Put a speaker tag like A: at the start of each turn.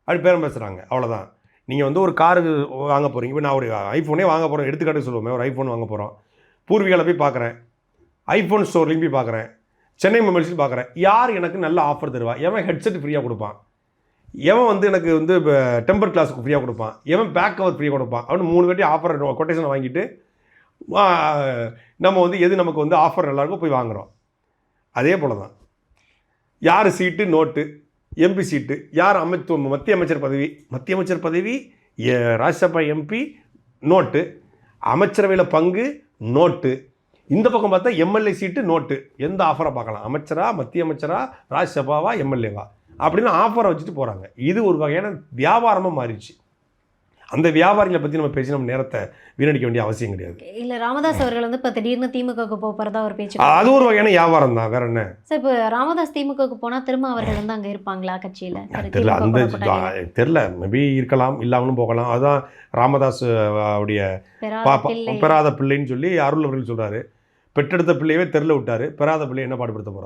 A: அப்படி பேரம் பேசுகிறாங்க. அவ்வளோதான். நீங்கள் வந்து ஒரு காரு வாங்க போகிறீங்க. இப்போ நான் ஒரு ஐஃபோனே வாங்க போகிறேன், எடுத்துக்காட்டு சொல்லுவோமே, ஒரு ஐஃபோன் வாங்க போகிறோம். பூர்வீகாவில் போய் பார்க்குறேன், ஐஃபோன் ஸ்டோர்லேயும் போய் பார்க்குறேன், சென்னை மொபைல்ஸ்லையும் பார்க்குறேன். யார் எனக்கு நல்ல ஆஃபர் தருவா? எவன் ஹெட்செட் ஃப்ரீயாக கொடுப்பான், எவன் வந்து எனக்கு வந்து இப்போ டெம்பர் கிளாஸுக்கு ஃப்ரீயாக கொடுப்பான், எவன் பேக் கவர் ஃப்ரீயாக கொடுப்பான் அப்படின்னு 3 வாட்டி ஆஃபர் கொட்டேஷனை வாங்கிட்டு நம்ம வந்து எது நமக்கு வந்து ஆஃபர் நல்லாயிருக்கோ போய் வாங்குகிறோம். அதே போல் தான் யார் சீட்டு நோட்டு, எம்பி சீட்டு, யார் மத்திய அமைச்சர் பதவி ராஜ்யசபா எம்பி நோட்டு, அமைச்சரவையில் பங்கு நோட்டு. இந்த பக்கம் பார்த்தா எம்எல்ஏ சீட்டு நோட்டு. எந்த ஆஃபரை பார்க்கலாம்? அமைச்சரா, மத்திய அமைச்சரா, ராஜ்யசபாவா, எம்எல்ஏவா அப்படின்னு ஆஃபரை வச்சுட்டு போகிறாங்க. இது ஒரு வகையான வியாபாரமாக மாறிடுச்சு. அந்த வியாபாரிகளை பற்றி நம்ம பேசி நம்ம நேரத்தை வீணடிக்க வேண்டிய அவசியம் கிடையாது.
B: இல்லை, ராமதாஸ் அவர்கள் வந்து இப்போ திடீர்னு திமுகவுக்கு போகிறதா ஒரு பேச்சு.
A: அது ஒரு வகையான வியாபாரம் தான், வேற என்ன
B: சார்? இப்போ ராமதாஸ் திமுகவுக்கு போனால் திரும்ப அவர்கள் வந்து அங்கே இருப்பாங்களா கட்சியில்?
A: தெரியல, அந்த தெரில, மேபி இருக்கலாம், இல்லாமலும் போகலாம். அதுதான் ராமதாஸ் உடைய பெறாத பிள்ளைன்னு சொல்லி அருள் அவர்கள் சொல்கிறாரு. பெற்றெடுத்த பிள்ளையவே தெருல விட்டார், பெறாத பிள்ளை என்ன பாடுபடுத்த போகிறார்?